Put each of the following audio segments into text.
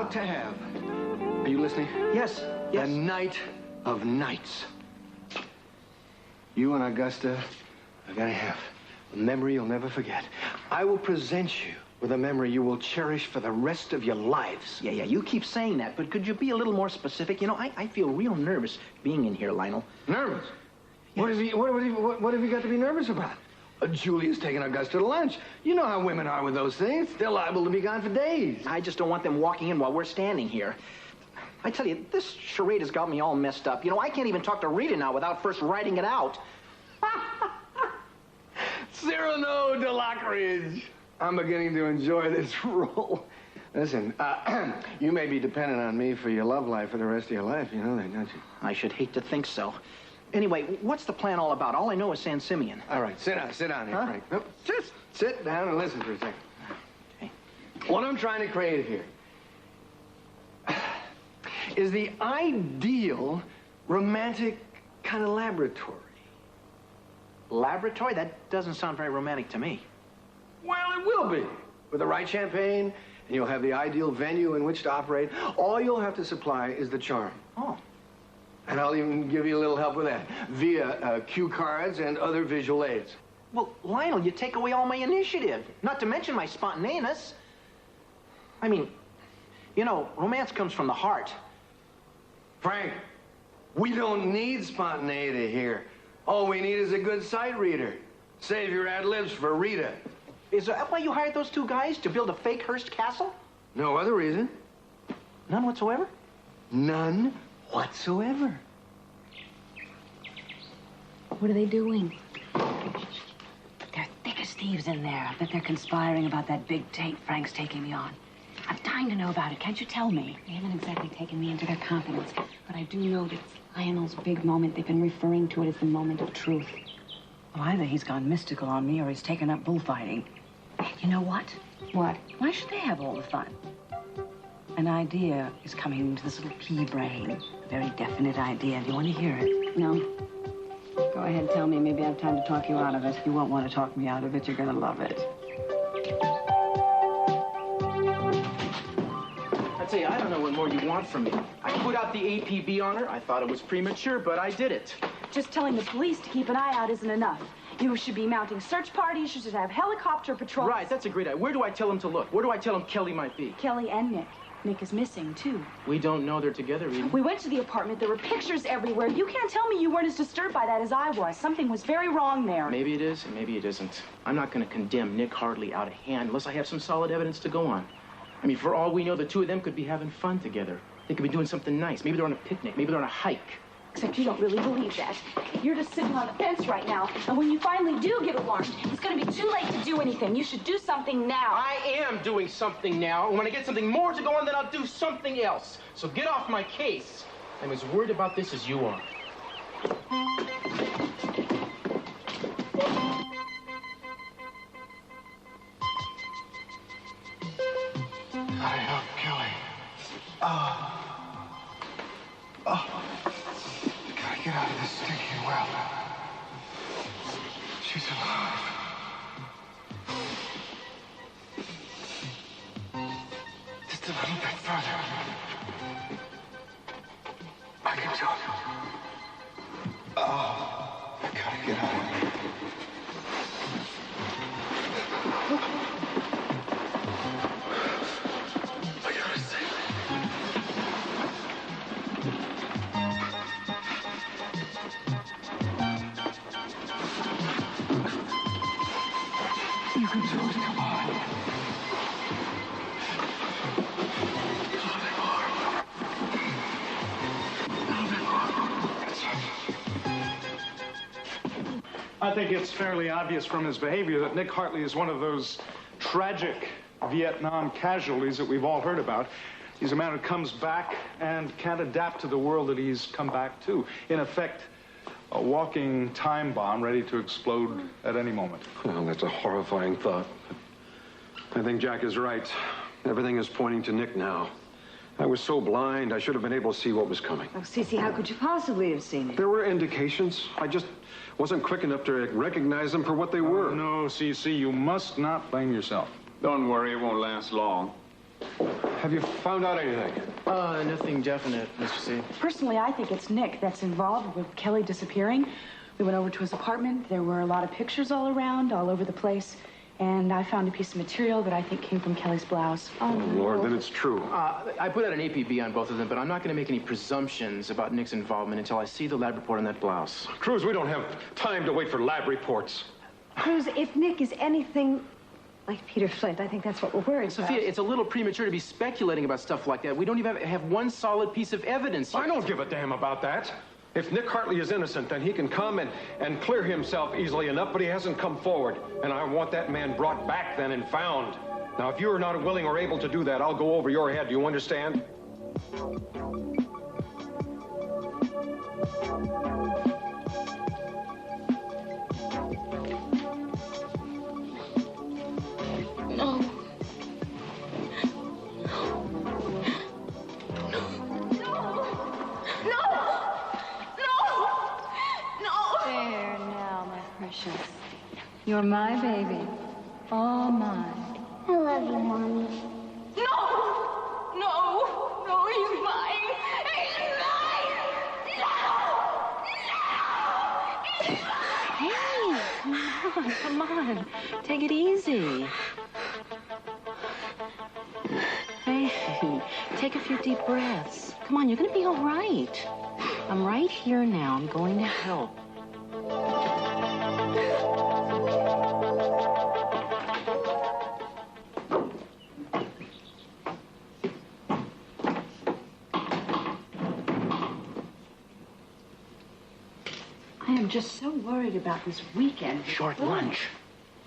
about to have. Are you listening? Yes, yes. The night of nights. You and Augusta are gonna have a memory you'll never forget. I will present you with a memory you will cherish for the rest of your lives. Yeah, you keep saying that, but could you be a little more specific? You know, I feel real nervous being in here, Lionel. Nervous? Yes. What have you got to be nervous about? Julia's taking Augusta to lunch. You know how women are with those things. They're liable to be gone for days. I just don't want them walking in while we're standing here. I tell you, this charade has got me all messed up. You know, I can't even talk to Rita now without first writing it out. Cyrano de Lockridge. I'm beginning to enjoy this role. Listen, you may be dependent on me for your love life for the rest of your life. You know that, don't you? I should hate to think so. Anyway, what's the plan all about? All I know is San Simeon. All right, sit down here, Frank. Nope, just sit down and listen for a second. Okay. What I'm trying to create here is the ideal romantic kind of laboratory. Laboratory? That doesn't sound very romantic to me. Well, it will be. With the right champagne, and you'll have the ideal venue in which to operate. All you'll have to supply is the charm. Oh. And I'll even give you a little help with that via cue cards and other visual aids. Well, Lionel, you take away all my initiative, not to mention my spontaneous. I mean, you know, romance comes from the heart. Frank, we don't need spontaneity here. All we need is a good sight reader. Save your ad-libs for Rita. Is that why you hired those two guys, to build a fake Hearst castle? No other reason. None whatsoever? None whatsoever. What are they doing? They're thick as thieves in there. I bet they're conspiring about that big date Frank's taking me on. I'm dying to know about it. Can't you tell me? They haven't exactly taken me into their confidence, but I do know that it's Lionel's big moment. They've been referring to it as the moment of truth. Well, either he's gone mystical on me or he's taken up bullfighting. You know what? What? Why should they have all the fun? An idea is coming into this little pea brain. A very definite idea. Do you want to hear it? No. Go ahead, tell me. Maybe I have time to talk you out of it. You won't want to talk me out of it. You're going to love it. I tell you, I don't know what more you want from me. I put out the APB on her. I thought it was premature, but I did it. Just telling the police to keep an eye out isn't enough. You should be mounting search parties. You should have helicopter patrols. Right, that's a great idea. Where do I tell them to look? Where do I tell them Kelly might be? Kelly and Nick. Nick is missing, too. We don't know they're together, Rita. We went to the apartment. There were pictures everywhere. You can't tell me you weren't as disturbed by that as I was. Something was very wrong there. Maybe it is, and maybe it isn't. I'm not going to condemn Nick Hartley out of hand unless I have some solid evidence to go on. I mean, for all we know, the two of them could be having fun together. They could be doing something nice. Maybe they're on a picnic. Maybe they're on a hike. Except you don't really believe that. You're just sitting on the fence right now, and when you finally do get alarmed, it's going to be too late to do anything. You should do something now. I am doing something now, and when I get something more to go on, then I'll do something else. So get off my case. I'm as worried about this as you are. Gotta help Kelly. Oh. Gotta get out of this stinking well. She's alive. Just a little bit further. I can do it. Oh, I gotta get out of here. I gotta save her. You can do it, come on. I think it's fairly obvious from his behavior that Nick Hartley is one of those tragic Vietnam casualties that we've all heard about. He's a man who comes back and can't adapt to the world that he's come back to. In effect, a walking time bomb ready to explode at any moment. Well, that's a horrifying thought. I think Jack is right. Everything is pointing to Nick now. I was so blind, I should have been able to see what was coming. Oh, Cece, how could you possibly have seen it? There were indications. I just wasn't quick enough to recognize them for what they were. No, Cece, you must not blame yourself. Don't worry, it won't last long. Have you found out anything? Nothing definite, Mr. C. Personally, I think it's Nick that's involved with Kelly disappearing. We went over to his apartment. There were a lot of pictures all around, all over the place. And I found a piece of material that I think came from Kelly's blouse. Oh, Lord, then it's true. I put out an APB on both of them, but I'm not going to make any presumptions about Nick's involvement until I see the lab report on that blouse. Cruz, we don't have time to wait for lab reports. Cruz, if Nick is anything like Peter Flint, I think that's what we're worried about. Sophia, it's a little premature to be speculating about stuff like that. We don't even have one solid piece of evidence yet. I don't give a damn about that. If Nick Hartley is innocent, then he can come and clear himself easily enough, but he hasn't come forward. And I want that man brought back then and found. Now, if you are not willing or able to do that, I'll go over your head. Do you understand? You're my baby. All mine. I love you, Mommy. No! No! No, he's mine! He's mine! No! No! He's mine! Hey, come on. Take it easy. Hey, take a few deep breaths. Come on, you're gonna be all right. I'm right here now. I'm going to help. I am just so worried about this weekend. Short lunch.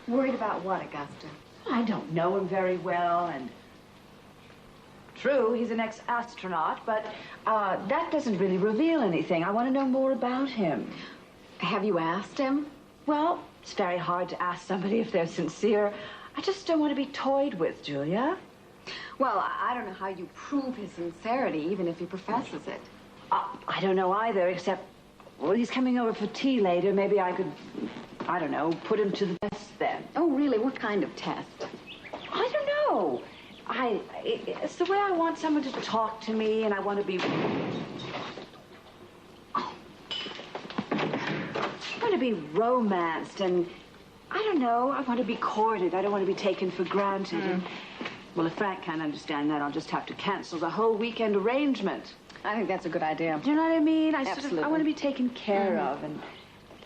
Worried about what, Augusta? I don't know him very well, and true, he's an ex-astronaut, but that doesn't really reveal anything. I want to know more about him. Have you asked him? Well, it's very hard to ask somebody if they're sincere. I just don't want to be toyed with, Julia. Well, I don't know how you prove his sincerity, even if he professes it. I don't know either, except, well, he's coming over for tea later. Maybe I could, I don't know, put him to the test then. Oh, really? What kind of test? I don't know. It's the way I want someone to talk to me, and I want to be... I want to be romanced, and I don't know, I want to be courted. I don't want to be taken for granted. And, well, if Frank can't understand that, I'll just have to cancel the whole weekend arrangement. I think that's a good idea. Do you know what I mean? I Absolutely. want to be taken care of and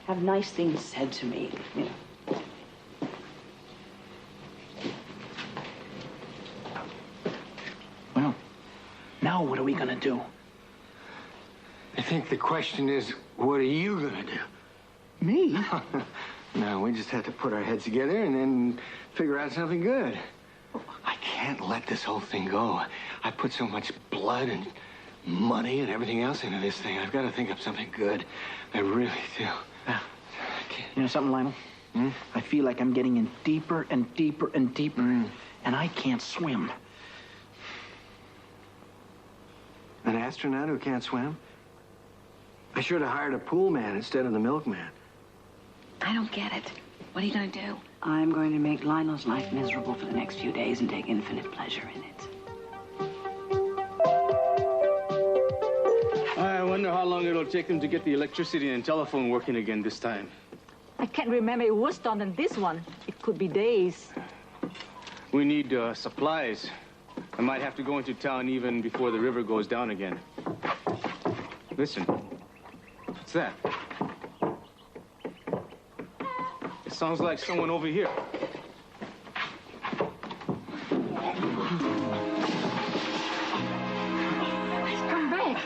have nice things said to me, you know. Well, now what are we gonna do? I think the question is, what are you gonna do? Me? No, we just have to put our heads together and then figure out something good. I can't let this whole thing go. I put so much blood and money and everything else into this thing. I've got to think of something good. I really do. You know something, Lionel? I feel like I'm getting in deeper and deeper and deeper, and I can't swim. An astronaut who can't swim? I should have hired a pool man instead of the milkman. I don't get it. What are you going to do? I'm going to make Lionel's life miserable for the next few days and take infinite pleasure in it. I wonder how long it'll take them to get the electricity and telephone working again this time. I can't remember it was done than this one. It could be days. We need supplies. I might have to go into town even before the river goes down again. Listen. What's that? It sounds like someone over here. Come back.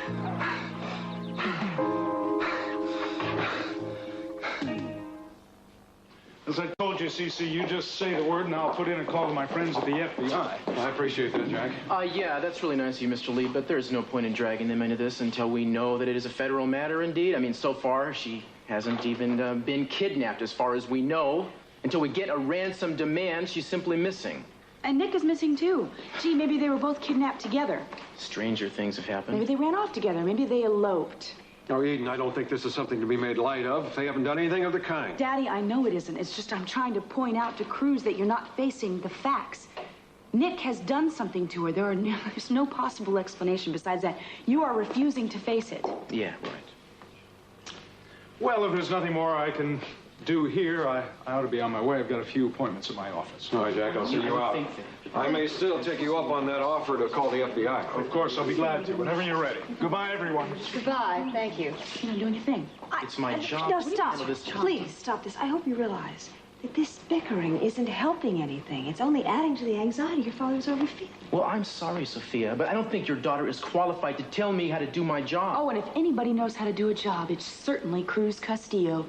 As I told you, Cece, you just say the word and I'll put in a call to my friends at the FBI. I appreciate that, Jack. Yeah, that's really nice of you, Mr. Lee, but there's no point in dragging them into this until we know that it is a federal matter indeed. I mean, so far, she hasn't even been kidnapped as far as we know. Until we get a ransom demand, she's simply missing. And Nick is missing, too. Gee, maybe they were both kidnapped together. Stranger things have happened. Maybe they ran off together. Maybe they eloped. Oh, Eden, I don't think this is something to be made light of. They haven't done anything of the kind. Daddy, I know it isn't. It's just I'm trying to point out to Cruz that you're not facing the facts. Nick has done something to her. There's no possible explanation besides that. You are refusing to face it. Yeah, right. Well, if there's nothing more I can do here, I ought to be on my way. I've got a few appointments at my office. All right, Jack, I'll see you out. I may still take you up on that offer to call the FBI. Of course, I'll be glad to, whenever you're ready. Goodbye, everyone. Goodbye. Thank you. You're not doing a thing. It's my job. No, to stop. handle this job. Please, stop this. I hope you realize that this bickering isn't helping anything. It's only adding to the anxiety your father's over feeling. Well, I'm sorry, Sophia, but I don't think your daughter is qualified to tell me how to do my job. Oh, and if anybody knows how to do a job, it's certainly Cruz Castillo.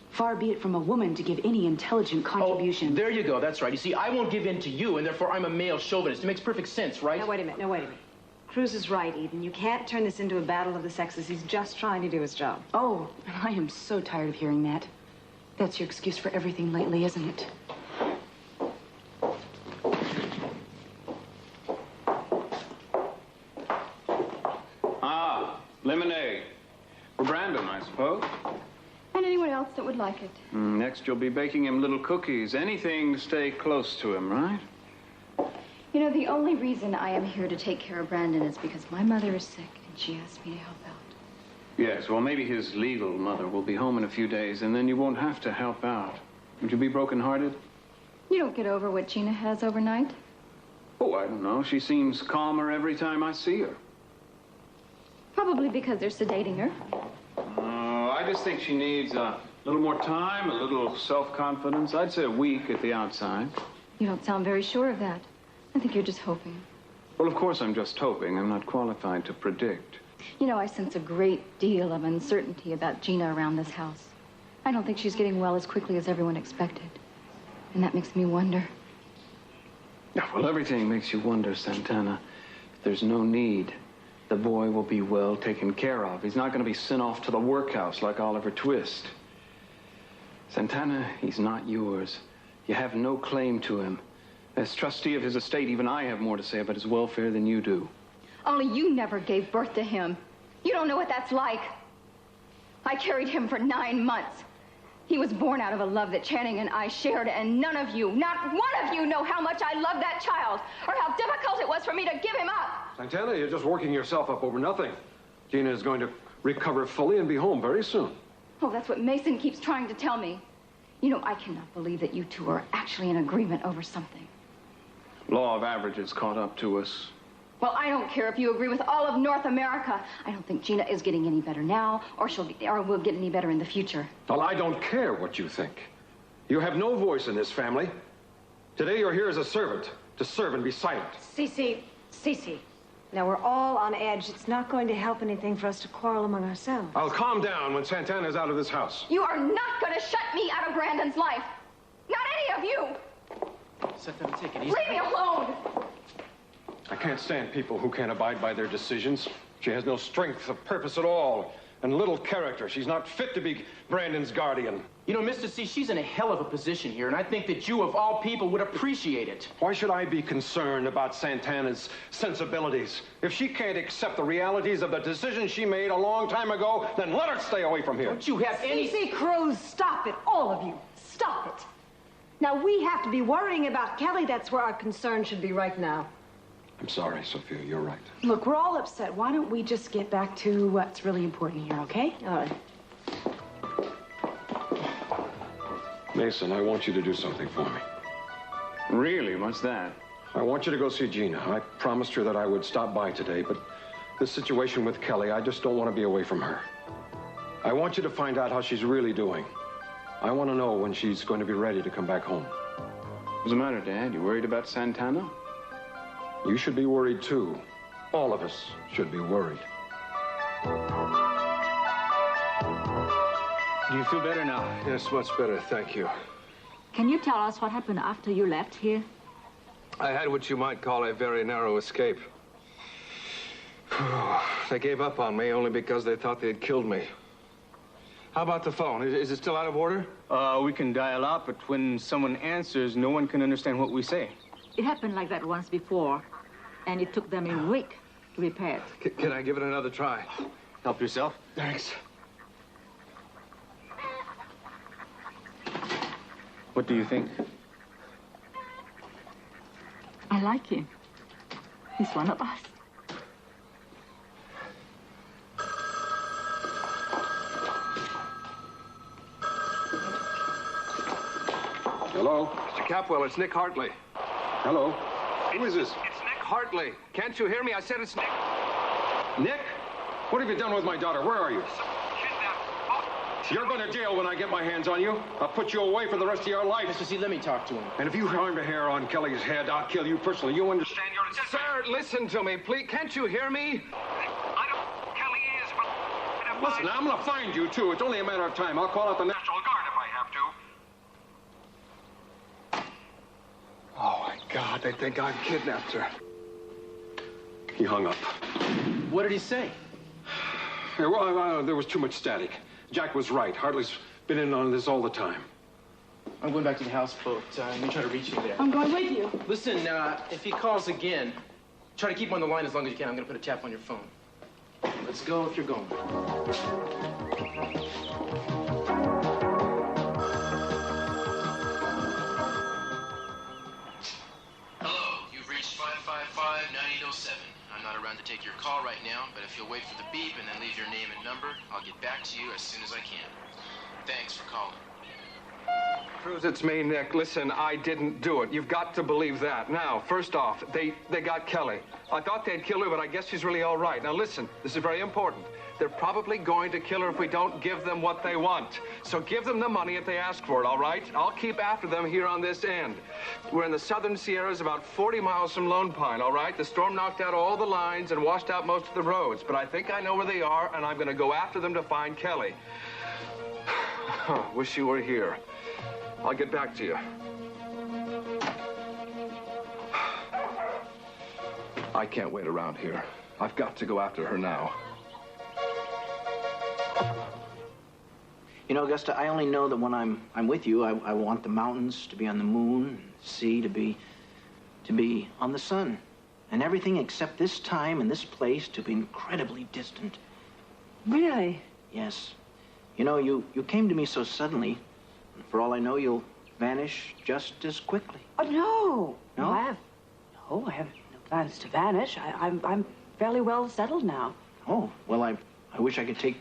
Far be it from a woman to give any intelligent contribution. Oh, there you go. That's right. You see, I won't give in to you, and therefore I'm a male chauvinist. It makes perfect sense, right? Now, wait a minute. No, wait a minute. Cruz is right, Eden. You can't turn this into a battle of the sexes. He's just trying to do his job. Oh, I am so tired of hearing that. That's your excuse for everything lately, isn't it? Ah, lemonade. For Brandon, I suppose. And anyone else that would like it. Next, you'll be baking him little cookies. Anything to stay close to him, right? You know, the only reason I am here to take care of Brandon is because my mother is sick and she asked me to help out. Yes, well, maybe his legal mother will be home in a few days, and then you won't have to help out. Would you be brokenhearted? You don't get over what Gina has overnight? Oh, I don't know. She seems calmer every time I see her. Probably because they're sedating her. Oh, I just think she needs a little more time, a little self-confidence. I'd say a week at the outside. You don't sound very sure of that. I think you're just hoping. Well, of course I'm just hoping. I'm not qualified to predict. You know, I sense a great deal of uncertainty about Gina around this house. I don't think she's getting well as quickly as everyone expected. And that makes me wonder. Well, everything makes you wonder, Santana. There's no need. The boy will be well taken care of. He's not going to be sent off to the workhouse like Oliver Twist. Santana, he's not yours. You have no claim to him. As trustee of his estate, even I have more to say about his welfare than you do. Only you never gave birth to him. You don't know what that's like. I carried him for 9 months. He was born out of a love that Channing and I shared, and none of you, not one of you, know how much I love that child, or how difficult it was for me to give him up. Santana, you're just working yourself up over nothing. Gina is going to recover fully and be home very soon. Oh, that's what Mason keeps trying to tell me. You know, I cannot believe that you two are actually in agreement over something. Law of averages caught up to us. Well, I don't care if you agree with all of North America. I don't think Gina is getting any better now, or will get any better in the future. Well, I don't care what you think. You have no voice in this family. Today you're here as a servant, to serve and be silent. Cece. Now, we're all on edge. It's not going to help anything for us to quarrel among ourselves. I'll calm down when Santana's out of this house. You are not going to shut me out of Brandon's life. Not any of you. Set them, take it easy. Leave me alone. I can't stand people who can't abide by their decisions. She has no strength of purpose at all, and little character. She's not fit to be Brandon's guardian. You know, Mr. C, she's in a hell of a position here, and I think that you, of all people, would appreciate it. Why should I be concerned about Santana's sensibilities? If she can't accept the realities of the decision she made a long time ago, then let her stay away from here. Don't you have any... Cece Cruz, stop it, all of you. Stop it. Now, we have to be worrying about Kelly. That's where our concern should be right now. I'm sorry, Sophia, you're right. Look, we're all upset. Why don't we just get back to what's really important here, okay? All right. Mason, I want you to do something for me. Really? What's that? I want you to go see Gina. I promised her that I would stop by today, but this situation with Kelly, I just don't want to be away from her. I want you to find out how she's really doing. I want to know when she's going to be ready to come back home. What's the matter, Dad? You worried about Santana? You should be worried, too. All of us should be worried. Do you feel better now? Yes, much better, thank you. Can you tell us what happened after you left here? I had what you might call a very narrow escape. They gave up on me only because they thought they had killed me. How about the phone? Is it still out of order? We can dial out, but when someone answers, no one can understand what we say. It happened like that once before, and it took them a week to repair it. Can I give it another try? Help yourself. Thanks. What do you think? I I like him. He's one of us. Hello? Mr. Capwell, it's Nick Hartley. Hello? Who is this? It's Nick Hartley. Can't you hear me? I said it's Nick. Nick? What have you done with my daughter? Where are you? You're going to jail when I get my hands on you. I'll put you away for the rest of your life. Mr. C, let me talk to him. And if you harm a hair on Kelly's head, I'll kill you personally. You understand? Sir, listen to me, please. Can't you hear me? I don't... Kelly is, but... Listen, I'm going to find you, too. It's only a matter of time. I'll call out the National Guard if I have to. Oh, my God. They think I've kidnapped her. He hung up. What did he say? Yeah, well, there was too much static. Jack was right. Hartley's been in on this all the time. I'm going back to the houseboat. Let me try to reach you there. I'm going with you. Listen, if he calls again, try to keep him on the line as long as you can. I'm going to put a tap on your phone. Let's go if you're going. Hello, you've reached 555-9807. I'm not around to take your call right now, but if you'll wait for the beep and then leave your name and number, I'll get back to you as soon as I can. Thanks for calling. Cruz, it's me, Nick. Listen, I didn't do it. You've got to believe that. Now, first off, they got Kelly. I thought they'd kill her, but I guess she's really all right. Now, listen, this is very important. They're probably going to kill her if we don't give them what they want. So give them the money if they ask for it, all right? I'll keep after them here on this end. We're in the southern Sierras, about 40 miles from Lone Pine, all right? The storm knocked out all the lines and washed out most of the roads, but I think I know where they are, and I'm going to go after them to find Kelly. Wish you were here. I'll get back to you. I can't wait around here. I've got to go after her now. You know, Augusta, I only know that when I'm with you, I want the mountains to be on the moon, the sea to be on the sun, and everything except this time and this place to be incredibly distant. Really? Yes. You know, you came to me so suddenly. For all I know, you'll vanish just as quickly. Oh, no. No? I have no plans to vanish. I'm fairly well settled now. Oh, well, I wish I could take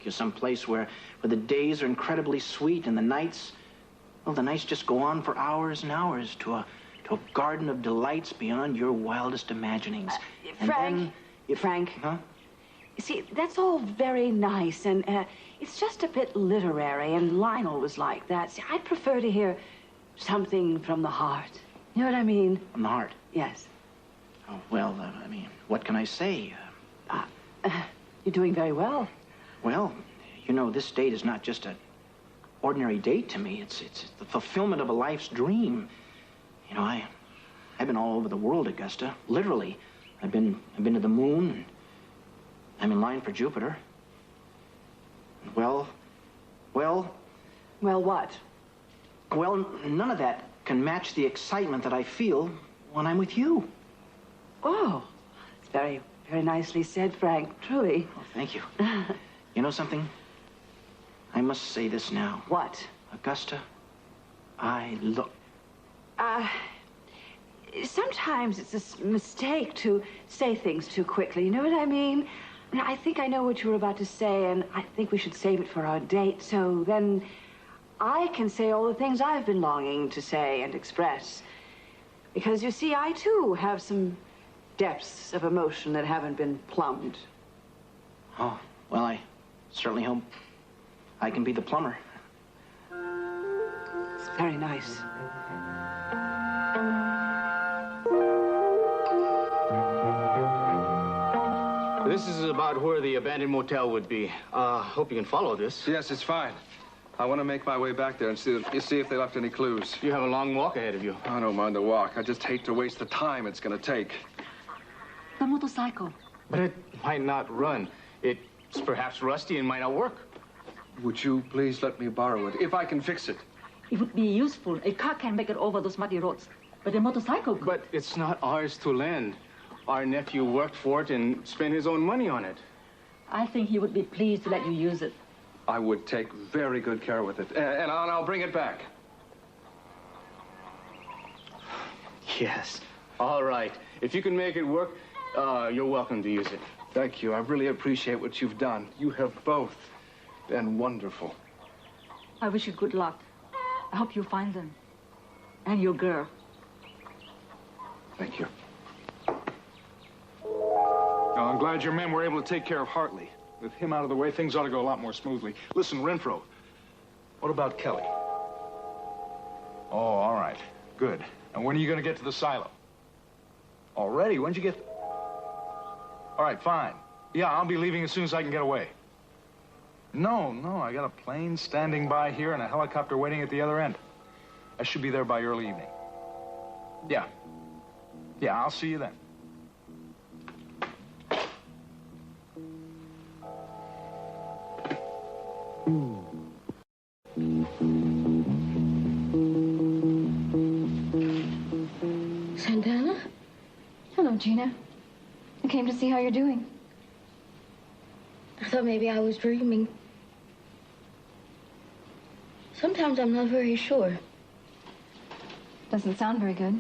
you someplace where the days are incredibly sweet and the nights just go on for hours and hours to a garden of delights beyond your wildest imaginings. Frank, Frank. Huh? You see, that's all very nice, and it's just a bit literary, and Lionel was like that. See, I'd prefer to hear something from the heart. You know what I mean? From the heart? Yes. Oh, well, I mean, what can I say? You're doing very well. Well, you know, this date is not just an ordinary date to me. It's the fulfillment of a life's dream. You know, I've been all over the world, Augusta. Literally. I've been to the moon, and I'm in line for Jupiter. Well, what? Well, none of that can match the excitement that I feel when I'm with you. Oh, it's very, very nicely said, Frank, truly. Oh, thank you. You know something? I must say this now. What? Augusta, I look... Sometimes it's a mistake to say things too quickly. You know what I mean? I think I know what you were about to say, and I think we should save it for our date, so then I can say all the things I've been longing to say and express. Because, you see, I, too, have some depths of emotion that haven't been plumbed. Oh, well, I certainly hope I can be the plumber. It's very nice. This is about where the abandoned motel would be. Hope you can follow this. Yes, it's fine. I want to make my way back there and see if they left any clues. You have a long walk ahead of you. I don't mind the walk. I just hate to waste the time it's going to take. The motorcycle. But it might not run. It's perhaps rusty and might not work. Would you please let me borrow it, if I can fix it? It would be useful. A car can make it over those muddy roads. But a motorcycle could. But it's not ours to lend. Our nephew worked for it and spent his own money on it. I think he would be pleased to let you use it. I would take very good care with it, and I'll bring it back. Yes, All right. If you can make it work, you're welcome to use it. Thank you. I really appreciate what you've done. You have both been wonderful. I wish you good luck. I hope you find them. And your girl. Thank you. Well, I'm glad your men were able to take care of Hartley. With him out of the way, things ought to go a lot more smoothly. Listen, Renfro, what about Kelly? Oh, all right. Good. And when are you going to get to the silo? Already? When'd you get... All right, fine. Yeah, I'll be leaving as soon as I can get away. No, I got a plane standing by here and a helicopter waiting at the other end. I should be there by early evening. Yeah. Yeah, I'll see you then. Santana? Hello, Gina. I came to see how you're doing. I thought maybe I was dreaming. Sometimes I'm not very sure. Doesn't sound very good.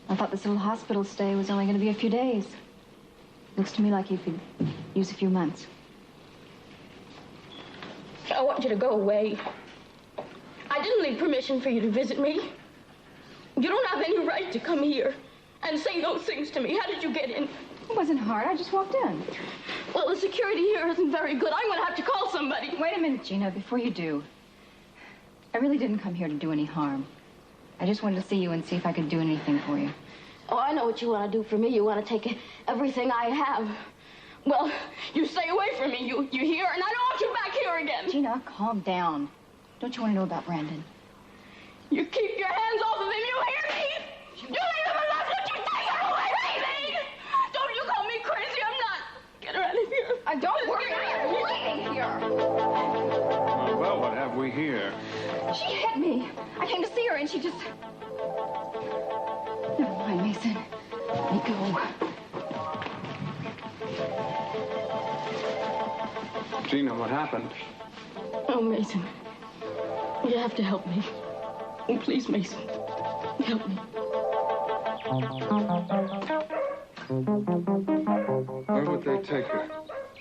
I thought this little hospital stay was only going to be a few days. Looks to me like you could use a few months. I want you to go away. I didn't need permission for you to visit me. You don't have any right to come here and say those things to me. How did you get in? It wasn't hard. I just walked in. Well, the security here isn't very good. I'm going to have to call somebody. Wait a minute, Gina, before you do. I really didn't come here to do any harm. I just wanted to see you and see if I could do anything for you. Oh, I know what you want to do for me. You want to take everything I have. Well, you stay away from me. You hear? And I don't want you back here again. Gina, calm down. Don't you want to know about Brandon? You keep your hands off of him. You hear me? You leave him alone. Don't you take her away from me. Don't you call me crazy. I'm not. Get her out of here. I don't worry. I'm waiting here. Well, what have we here? She hit me. I came to see her and she just... Never mind, Mason. Let me go. Gina, what happened? Oh, Mason. You have to help me. Oh, please, Mason. Help me. Where would they take her?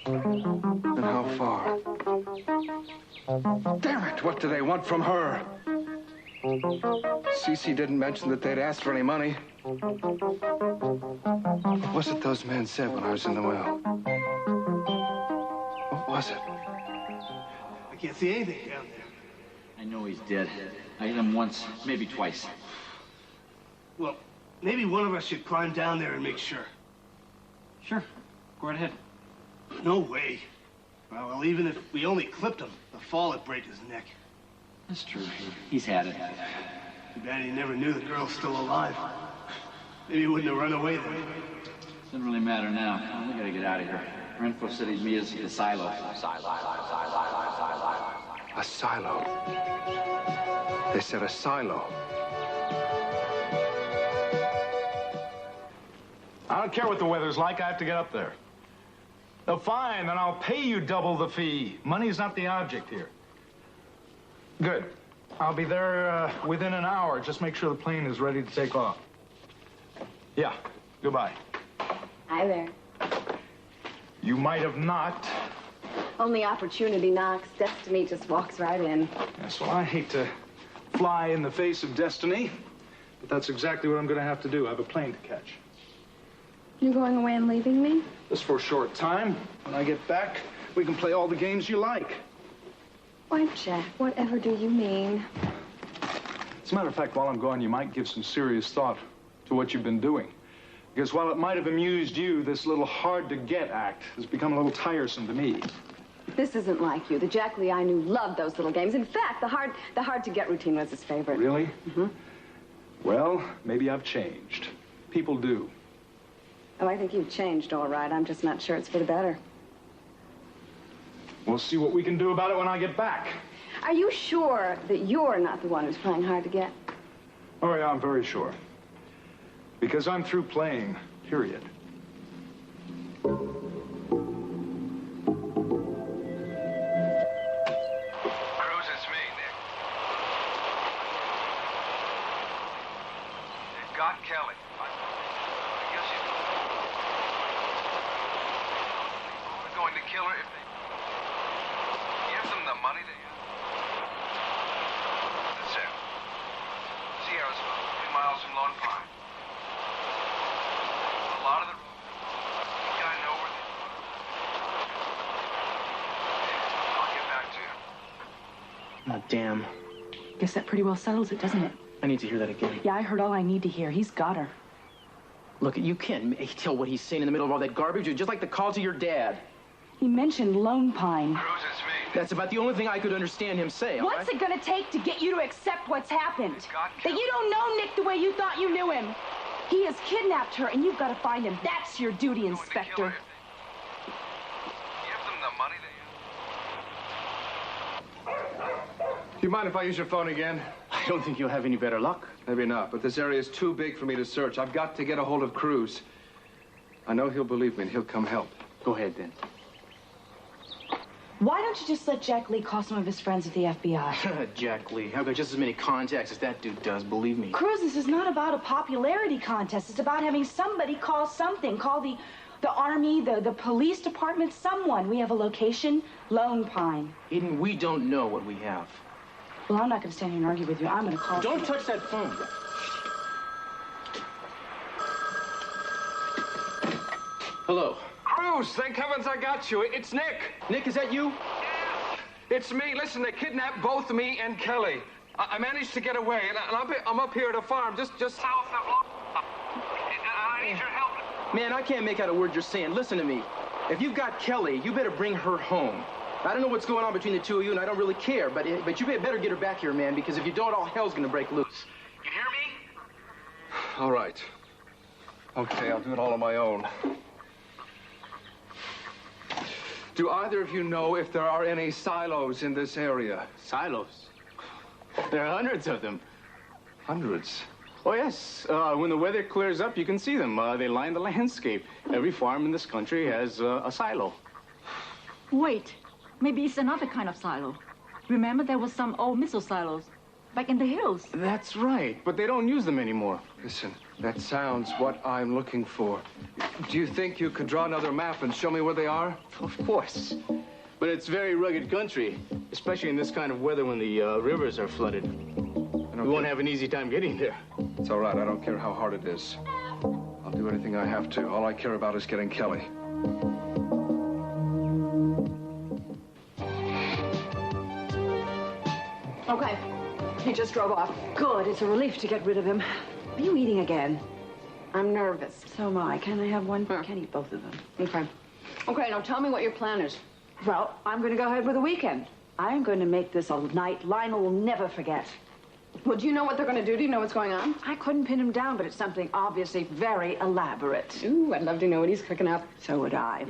And how far? Damn it! What do they want from her? Cece didn't mention that they'd asked for any money. What was it those men said when I was in the well? What was it? I can't see anything down there. I know he's dead. I hit him once, maybe twice. Well, maybe one of us should climb down there and make sure. Sure. Go right ahead. No way. Well, even if we only clipped him, the fall would break his neck. That's true. He's had it. Too bad he never knew the girl's still alive. Maybe he wouldn't have run away then. Doesn't really matter now. We gotta get out of here. Renfro said he'd meet us at the silo. A silo. They said a silo. I don't care what the weather's like. I have to get up there. Oh, fine, then I'll pay you double the fee. Money's not the object here. Good. I'll be there within an hour. Just make sure the plane is ready to take off. Yeah, goodbye. Hi there. You might have knocked. Only opportunity knocks. Destiny just walks right in. Yes, well, I hate to fly in the face of destiny, but that's exactly what I'm going to have to do. I have a plane to catch. You're going away and leaving me? Just for a short time. When I get back, we can play all the games you like. Why, Jack, whatever do you mean? As a matter of fact, while I'm gone, you might give some serious thought to what you've been doing. Because while it might have amused you, this little hard-to-get act has become a little tiresome to me. This isn't like you. The Jack Lee I knew loved those little games. In fact, the hard-to-get routine was his favorite. Really? Mm-hmm. Well, maybe I've changed. People do. Oh, I think you've changed, all right. I'm just not sure it's for the better. We'll see what we can do about it when I get back. Are you sure that you're not the one who's playing hard to get? Oh, yeah, I'm very sure. Because I'm through playing, period. Cruz, it's me, Nick. got Kelly. I guess she's going to kill her if they give them the money they have. That's it. Sierra's about 3 miles from Lone Pine. A lot of the road. I think I know where they are. I'll get back to you. Oh, damn. Guess that pretty well settles it, doesn't it? I need to hear that again. Yeah, I heard all I need to hear. He's got her. Look, you can't tell what he's saying in the middle of all that garbage. You're just like the call to your dad. He mentioned Lone Pine. Cruz, it's me. That's about the only thing I could understand him say, all What's right? it gonna take to get you to accept what's happened? That you don't know Nick the way you thought you knew him. He has kidnapped her, and you've got to find him. That's your duty, Inspector. Give them the money they have. Do you mind if I use your phone again? I don't think you'll have any better luck. Maybe not, but this area is too big for me to search. I've got to get a hold of Cruz. I know he'll believe me and he'll come help. Go ahead, then. Why don't you just let Jack Lee call some of his friends at the FBI? Jack Lee. I've got just as many contacts as that dude does, believe me. Cruz, this is not about a popularity contest. It's about having somebody call something. Call the Army, the police department, someone. We have a location, Lone Pine. Eden, we don't know what we have. Well, I'm not going to stand here and argue with you. I'm going to call... Don't touch that phone. Hello. Cruz, thank heavens I got you. It's Nick. Nick, is that you? Yes. It's me. Listen, they kidnapped both me and Kelly. I managed to get away, and I'm up here at a farm just south of Lone Pine. I need your help. Man, I can't make out a word you're saying. Listen to me. If you've got Kelly, you better bring her home. I don't know what's going on between the two of you, and I don't really care, but you better get her back here, man, because if you don't, all hell's gonna break loose. You hear me? All right. Okay, I'll do it all on my own. Do either of you know if there are any silos in this area? Silos? There are hundreds of them. Hundreds? Oh, yes. When the weather clears up, you can see them. They line the landscape. Every farm in this country has a silo. Wait, maybe it's another kind of silo. Remember there was some old missile silos back in the hills. That's right, but they don't use them anymore. Listen, that sounds what I'm looking for. Do you think you could draw another map and show me where they are? Of course. But it's very rugged country, especially in this kind of weather when the rivers are flooded. We won't have an easy time getting there. It's all right. I don't care how hard it is. I'll do anything I have to. All I care about is getting Kelly. Okay. He just drove off. Good. It's a relief to get rid of him. Are you eating again? I'm nervous. So am I. Can I have one? I can't eat both of them. Okay. Okay, now tell me what your plan is. Well, I'm going to go ahead with the weekend. I'm going to make this a night Lionel will never forget. Well, do you know what they're going to do? Do you know what's going on? I couldn't pin him down, but it's something obviously very elaborate. Ooh, I'd love to know what he's cooking up. So would I.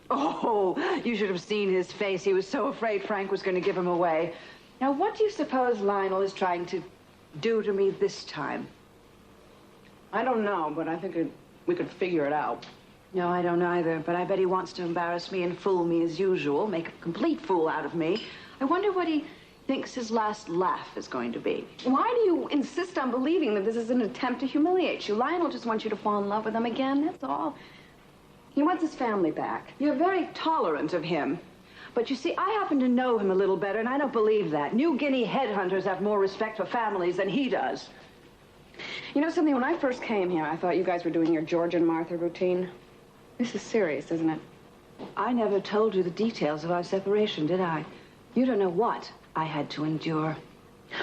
Oh, you should have seen his face. He was so afraid Frank was going to give him away. Now, what do you suppose Lionel is trying to do to me this time? I don't know, but I think we could figure it out. No, I don't either, but I bet he wants to embarrass me and fool me as usual, make a complete fool out of me. I wonder what he thinks his last laugh is going to be. Why do you insist on believing that this is an attempt to humiliate you? Lionel just wants you to fall in love with him again, that's all. He wants his family back. You're very tolerant of him. But you see, I happen to know him a little better, and I don't believe that. New Guinea headhunters have more respect for families than he does. You know something, when I first came here, I thought you guys were doing your George and Martha routine. This is serious, isn't it? I never told you the details of our separation, did I? You don't know what I had to endure.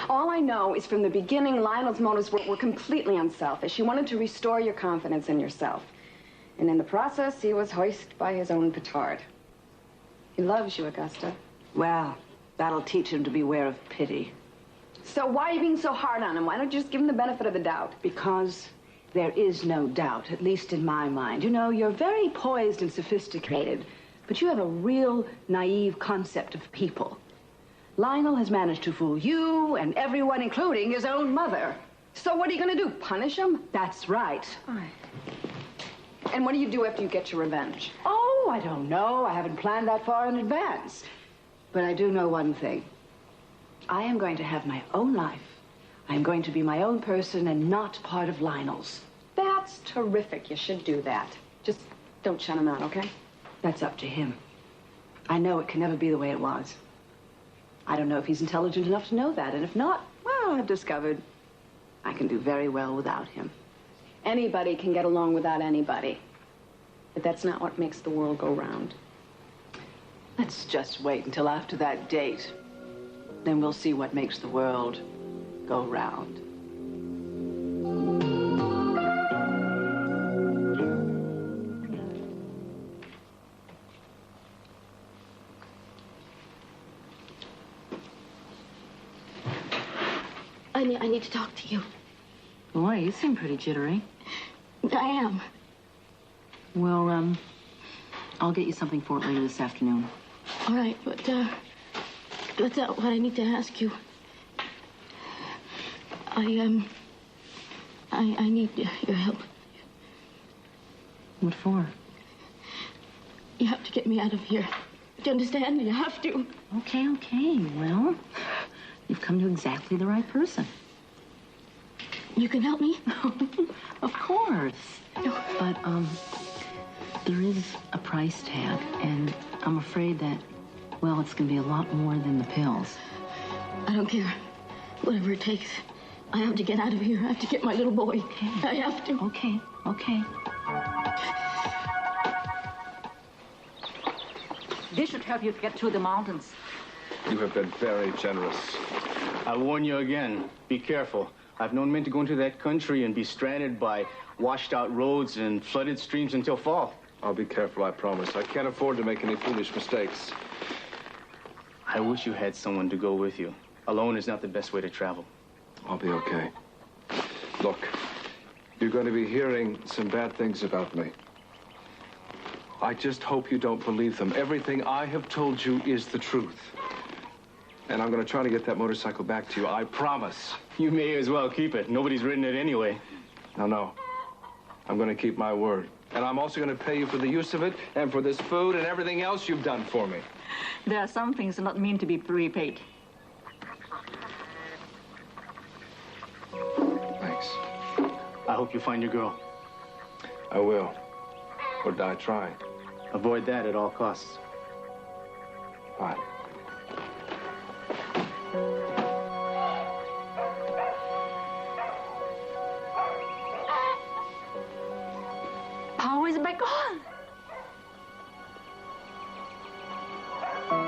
All I know is from the beginning, Lionel's motives were completely unselfish. He wanted to restore your confidence in yourself. And in the process, he was hoisted by his own petard. He loves you, Augusta. Well, that'll teach him to beware of pity. So why are you being so hard on him? Why don't you just give him the benefit of the doubt? Because there is no doubt, at least in my mind. You know, you're very poised and sophisticated, but you have a real naive concept of people. Lionel has managed to fool you and everyone, including his own mother. So what are you going to do, punish him? That's right. And what do you do after you get your revenge? Oh, I don't know. I haven't planned that far in advance. But I do know one thing. I am going to have my own life I'm going to be my own person and not part of Lionel's. That's terrific. You should do that. Just don't shut him out, okay? That's up to him. I know it can never be the way it was. I don't know if he's intelligent enough to know that, and if not, well, I've discovered I can do very well without him. Anybody can get along without anybody. But that's not what makes the world go round. Let's just wait until after that date. Then we'll see what makes the world go round. I need to talk to you. Boy, you seem pretty jittery. I am. Well, I'll get you something for it later this afternoon. All right, but that's not what I need to ask you. I need your help. What for? You have to get me out of here. Do you understand? You have to. Okay. Well, you've come to exactly the right person. You can help me? Of course. But, there is a price tag, and I'm afraid that, well, it's going to be a lot more than the pills. I don't care. Whatever it takes. I have to get out of here. I have to get my little boy. Okay. I have to. Okay. This should help you get through the mountains. You have been very generous. I warn you again, be careful. I've known men to go into that country and be stranded by washed-out roads and flooded streams until fall. I'll be careful, I promise. I can't afford to make any foolish mistakes. I wish you had someone to go with you. Alone is not the best way to travel. I'll be okay. Look, you're going to be hearing some bad things about me. I just hope you don't believe them. Everything I have told you is the truth. And I'm going to try to get that motorcycle back to you, I promise. You may as well keep it. Nobody's ridden it anyway. No. I'm going to keep my word. And I'm also going to pay you for the use of it and for this food and everything else you've done for me. There are some things not meant to be repaid. Thanks. I hope you find your girl. I will. Or die trying. Avoid that at all costs. Bye. Power is back on. I'm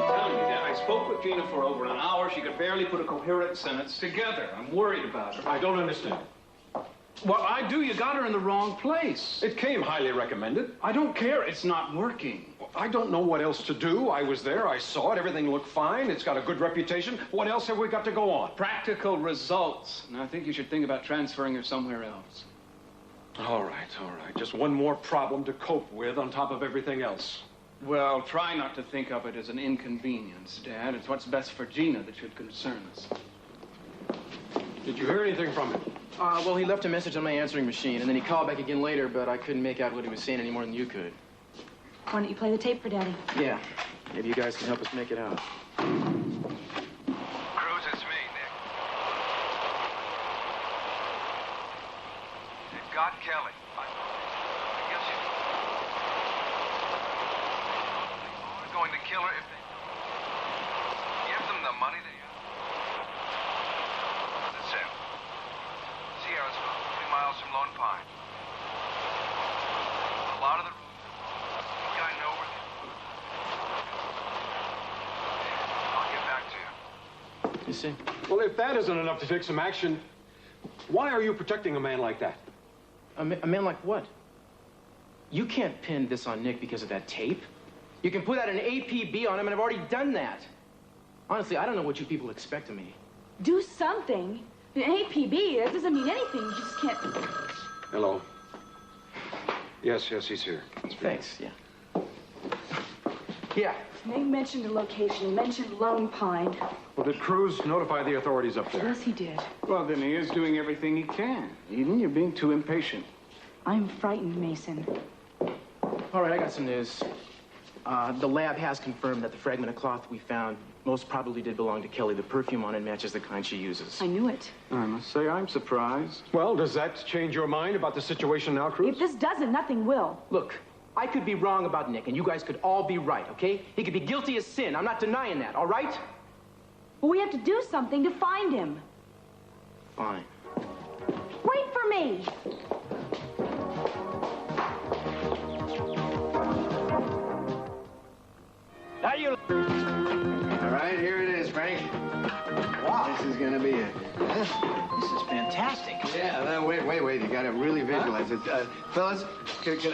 telling you, Dad, I spoke with Gina for over an hour. She could barely put a coherent sentence together. I'm worried about her. I don't understand. Well, I do. You got her in the wrong place. It came highly recommended. I don't care. It's not working. I don't know what else to do. I was there. I saw it. Everything looked fine. It's got a good reputation. What else have we got to go on? Practical results. And I think you should think about transferring her somewhere else. All right. Just one more problem to cope with on top of everything else. Well, try not to think of it as an inconvenience, Dad. It's what's best for Gina that should concern us. Did you hear anything from him? Well, he left a message on my answering machine, and then he called back again later, but I couldn't make out what he was saying any more than you could. Why don't you play the tape for Daddy? Yeah. Maybe you guys can help us make it out. Cruz, it's me, Nick. They've got Kelly. I guess you're going to kill her if they give them the money they have. That's it. Sierra's 3 miles from Lone Pine. A lot of the roads. I know where I'll get back to you. You see? Well, if that isn't enough to take some action, why are you protecting a man like that? A man like what? You can't pin this on Nick because of that tape. You can put out an APB on him, and I've already done that. Honestly, I don't know what you people expect of me. Do something. An APB, that doesn't mean anything. You just can't... Hello. Yes, he's here. Thanks, yeah. Yeah. Nick mentioned the location. He mentioned Lone Pine. Well, did Cruz notify the authorities up there? Yes, he did. Well, then he is doing everything he can. Eden, you're being too impatient. I'm frightened, Mason. All right, I got some news. The lab has confirmed that the fragment of cloth we found most probably did belong to Kelly. The perfume on it matches the kind she uses. I knew it. I must say I'm surprised. Well, does that change your mind about the situation now, Cruz? If this doesn't, nothing will. Look, I could be wrong about Nick, and you guys could all be right, okay? He could be guilty as sin. I'm not denying that, all right? Well, we have to do something to find him. Fine. Wait for me. Now you. All right, here it is, Frank. Wow. This is going to be it. Huh? This is fantastic. Yeah, no, wait. You got to really visualize it. Fellas,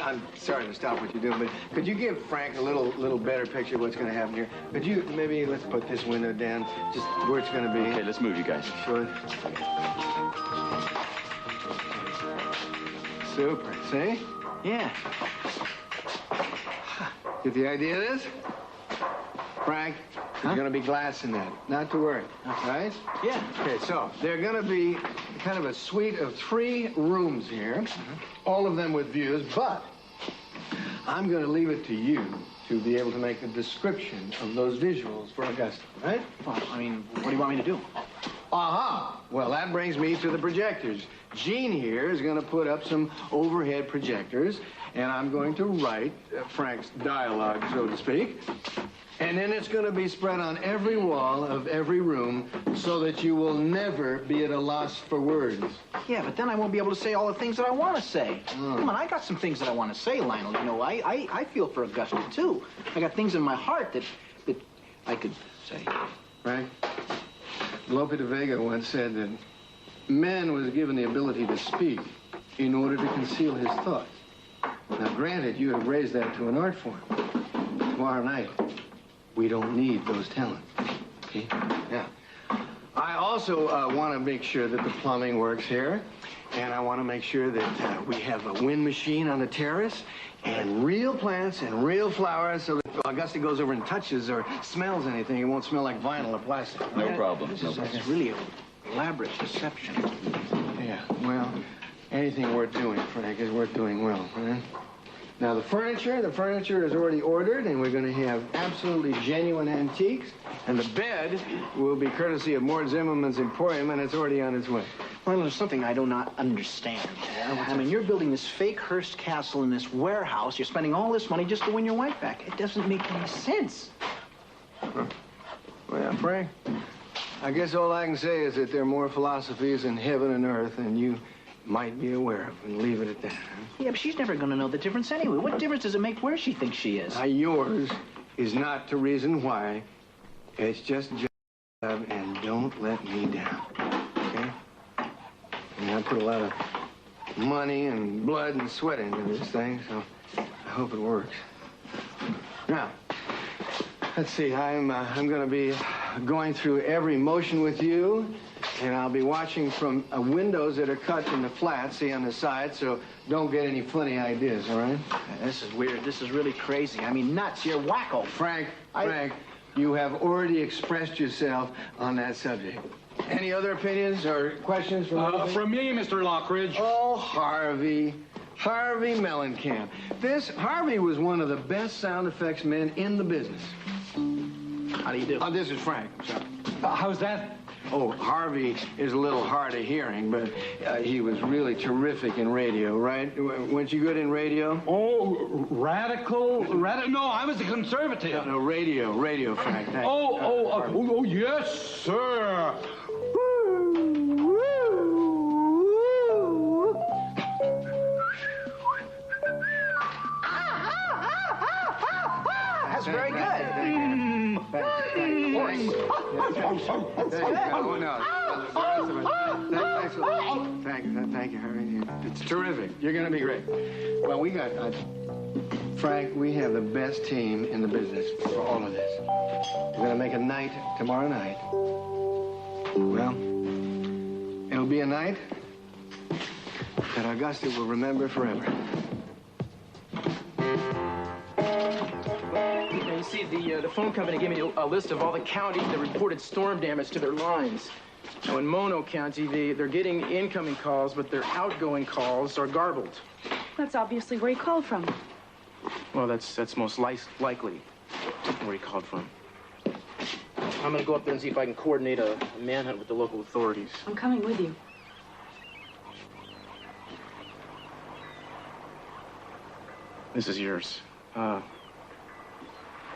I'm sorry to stop what you're doing, but could you give Frank a little better picture of what's going to happen here? Could you, maybe let's put this window down, just where it's going to be. Okay, let's move, you guys. Sure. Super. See? Yeah. Get the idea of this? Frank, there's going to be glass in that. Not to worry. All right? Yeah. Okay, so there are going to be kind of a suite of 3 rooms here, all of them with views, but I'm going to leave it to you to be able to make a description of those visuals for Augusta, right? Well, I mean, what do you want me to do? Aha! Well, that brings me to the projectors. Gene here is going to put up some overhead projectors, and I'm going to write Frank's dialogue, so to speak. And then it's going to be spread on every wall of every room so that you will never be at a loss for words. Yeah, but then I won't be able to say all the things that I want to say. Come on, I got some things that I want to say, Lionel. You know, I feel for Augusta, too. I got things in my heart that I could say. Frank, Lope de Vega once said that man was given the ability to speak in order to conceal his thoughts. Now, granted, you have raised that to an art form. Tomorrow night, we don't need those talents, okay? Yeah. I also want to make sure that the plumbing works here, and I want to make sure that we have a wind machine on the terrace, and real plants and real flowers, so that if Augusta goes over and touches or smells anything, it won't smell like vinyl or plastic. No problem. It's really an elaborate deception. Yeah, well, anything worth doing, Frank, is worth doing well, right? Now, the furniture is already ordered, and we're going to have absolutely genuine antiques. And the bed will be courtesy of Mort Zimmerman's Emporium, and it's already on its way. Well, there's something I do not understand. I mean, you're building this fake Hearst castle in this warehouse. You're spending all this money just to win your wife back. It doesn't make any sense. Well, Frank, I guess all I can say is that there are more philosophies in heaven and earth than you might be aware of, and leave it at that. Huh? Yeah, but she's never going to know the difference anyway. What difference does it make where she thinks she is? Yours is not to reason why. It's just job, and don't let me down, okay? I mean, I put a lot of money and blood and sweat into this thing, so I hope it works. Now, let's see. I'm going to be going through every motion with you. And I'll be watching from windows that are cut in the flat, see, on the side, so don't get any funny ideas, all right? This is weird. This is really crazy. I mean, nuts. You're wacko. Frank, you have already expressed yourself on that subject. Any other opinions or questions from From me, Mr. Lockridge. Oh, Harvey Mellencamp. Harvey was one of the best sound effects men in the business. How do you do? This is Frank. I'm sorry. How's that? Oh, Harvey is a little hard of hearing, but he was really terrific in radio, right? Weren't you good in radio? Oh, radical? No, I was a conservative. No, radio, Frank. Oh, yes, sir. That's very good. Thank you, Harry. It's terrific. You're going to be great. Well, we got, Frank, we have the best team in the business for all of this. We're going to make a night tomorrow night. Well, it'll be a night that Augusta will remember forever. You see, the phone company gave me a list of all the counties that reported storm damage to their lines. Now, in Mono County, they're getting incoming calls, but their outgoing calls are garbled. That's obviously where he called from. Well, that's most likely where he called from. I'm gonna go up there and see if I can coordinate a manhunt with the local authorities. I'm coming with you. This is yours. I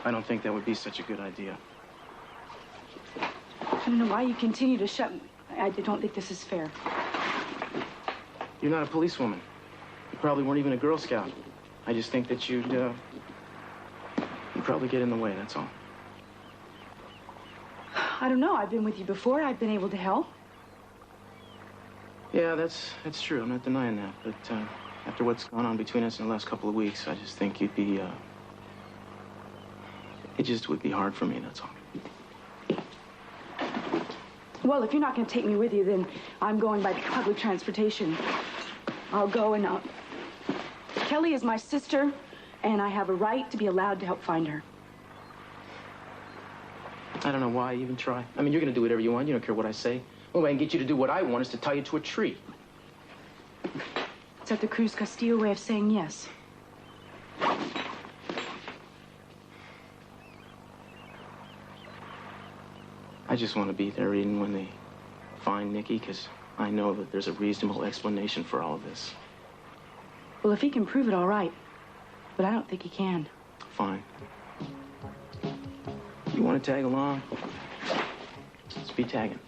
don't think that would be such a good idea. I don't know why you continue to shut... I don't think this is fair. You're not a policewoman. You probably weren't even a Girl Scout. I just think that you'd probably get in the way, that's all. I don't know. I've been with you before. I've been able to help. Yeah, that's true. I'm not denying that. But after what's gone on between us in the last couple of weeks, I just think you'd be, it just would be hard for me, that's all. Well, if you're not going to take me with you, then I'm going by public transportation. I'll go and Kelly is my sister, and I have a right to be allowed to help find her. I don't know why you even try. I mean, you're going to do whatever you want. You don't care what I say. The only way I can get you to do what I want is to tie you to a tree. Is that the Cruz Castillo way of saying yes? I just want to be there even when they find Nicky, because I know that there's a reasonable explanation for all of this. Well, if he can prove it, all right. But I don't think he can. Fine. You want to tag along? Let's be tagging.